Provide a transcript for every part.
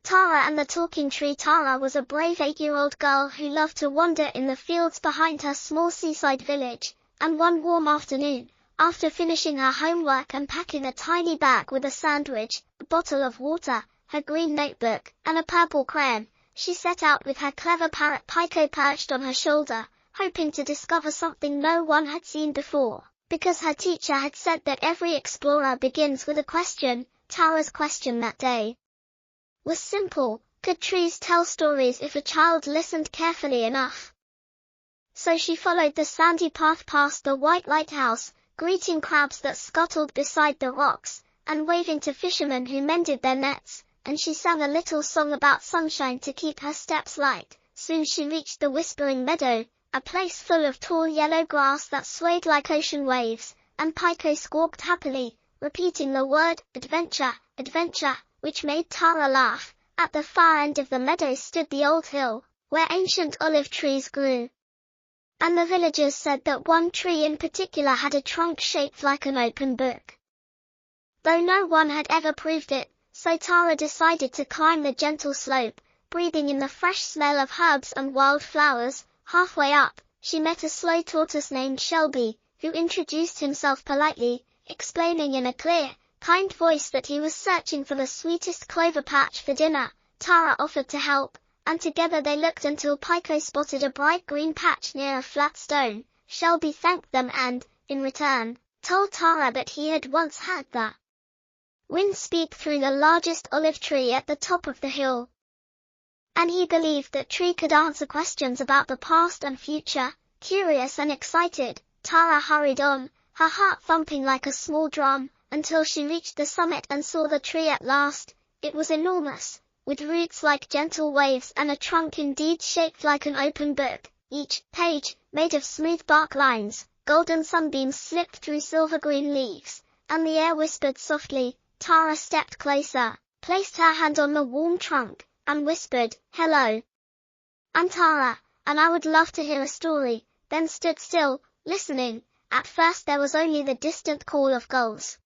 Tara and the Talking Tree. Tara was a brave 8-year-old girl who loved to wander in the fields behind her small seaside village, and one warm afternoon, after finishing her homework and packing a tiny bag with a sandwich, a bottle of water, her green notebook, and a purple crayon, she set out with her clever parrot Pico perched on her shoulder, hoping to discover something no one had seen before. Because her teacher had said that every explorer begins with a question, Tara's question that day was simple: could trees tell stories if a child listened carefully enough? So she followed the sandy path past the white lighthouse, greeting crabs that scuttled beside the rocks, and waving to fishermen who mended their nets, and she sang a little song about sunshine to keep her steps light. Soon she reached the Whispering Meadow, a place full of tall yellow grass that swayed like ocean waves, and Pico squawked happily, repeating the word, adventure, adventure, which made Tara laugh. At the far end of the meadow stood the old hill, where ancient olive trees grew. And the villagers said that one tree in particular had a trunk shaped like an open book. Though no one had ever proved it, so Tara decided to climb the gentle slope, breathing in the fresh smell of herbs and wildflowers. Halfway up, she met a slow tortoise named Shellby, who introduced himself politely, explaining in a clear, kind voice that he was searching for the sweetest clover patch for dinner. Tara offered to help, and together they looked until Pico spotted a bright green patch near a flat stone. Shellby thanked them and, in return, told Tara that he had once heard the wind speak through the largest olive tree at the top of the hill. And he believed that tree could answer questions about the past and future. Curious and excited, Tara hurried on, her heart thumping like a small drum, until she reached the summit and saw the tree at last. It was enormous, with roots like gentle waves and a trunk indeed shaped like an open book, each page made of smooth bark lines. Golden sunbeams slipped through silver-green leaves, and the air whispered softly. Tara stepped closer, placed her hand on the warm trunk, and whispered, "Hello. I'm Tara, and I would love to hear a story," then stood still, listening. At first there was only the distant call of gulls.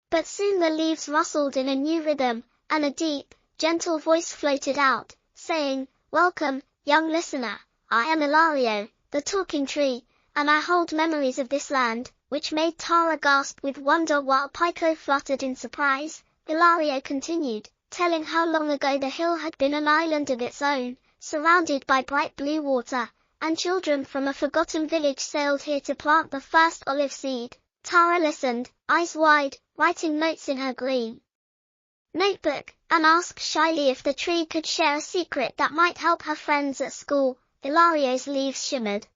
But soon the leaves rustled in a new rhythm, and a deep, gentle voice floated out, saying, "Welcome, young listener. I am Ilario, the talking tree, and I hold memories of this land," which made Tara gasp with wonder while Pico fluttered in surprise. Ilario continued, telling how long ago the hill had been an island of its own, surrounded by bright blue water, and children from a forgotten village sailed here to plant the first olive seed. Tara listened, eyes wide, writing notes in her green notebook, and asked shyly if the tree could share a secret that might help her friends at school. Ilario's leaves shimmered,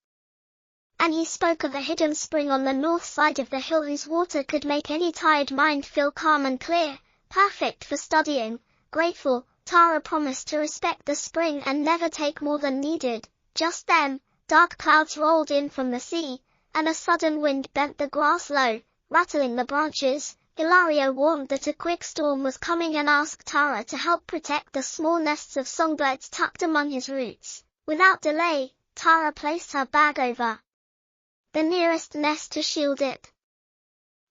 and he spoke of a hidden spring on the north side of the hill whose water could make any tired mind feel calm and clear, perfect for studying. Grateful, Tara promised to respect the spring and never take more than needed. Just then, dark clouds rolled in from the sea, and a sudden wind bent the grass low, rattling the branches. Ilario warned that a quick storm was coming and asked Tara to help protect the small nests of songbirds tucked among his roots. Without delay, Tara placed her bag over the nearest nest to shield it,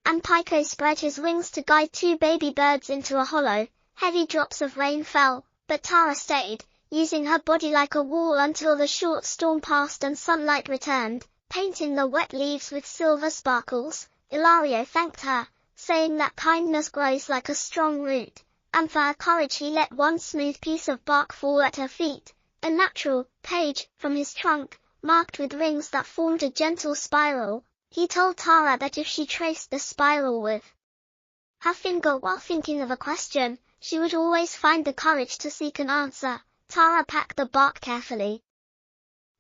and Pico spread his wings to guide 2 baby birds into a hollow. Heavy drops of rain fell, but Tara stayed, using her body like a wall until the short storm passed and sunlight returned, painting the wet leaves with silver sparkles. Ilario thanked her, saying that kindness grows like a strong root, and for her courage he let one smooth piece of bark fall at her feet, a natural page from his trunk, marked with rings that formed a gentle spiral. He told Tara that if she traced the spiral with her finger while thinking of a question, she would always find the courage to seek an answer. Tara packed the bark carefully,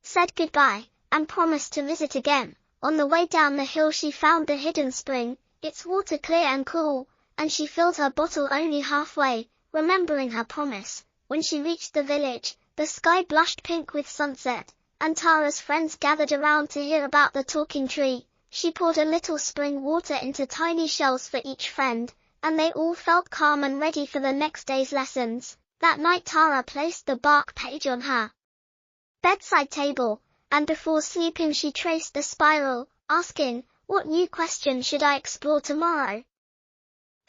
said goodbye, and promised to visit again. On the way down the hill she found the hidden spring, its water clear and cool, and she filled her bottle only halfway, remembering her promise. When she reached the village, the sky blushed pink with sunset, and Tara's friends gathered around to hear about the talking tree. She poured a little spring water into tiny shells for each friend, and they all felt calm and ready for the next day's lessons. That night Tara placed the bark page on her bedside table, and before sleeping she traced the spiral, asking, "What new question should I explore tomorrow?"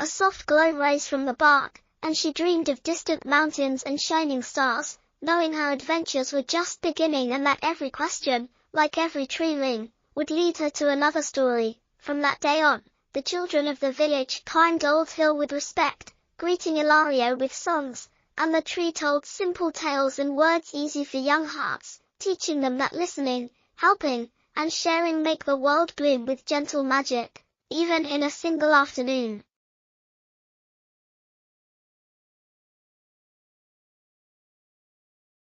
A soft glow rose from the bark, and she dreamed of distant mountains and shining stars, knowing her adventures were just beginning and that every question, like every tree ring, would lead her to another story. From that day on, the children of the village climbed Old Hill with respect, greeting Ilario with songs, and the tree told simple tales in words easy for young hearts, teaching them that listening, helping, and sharing make the world bloom with gentle magic, even in a single afternoon.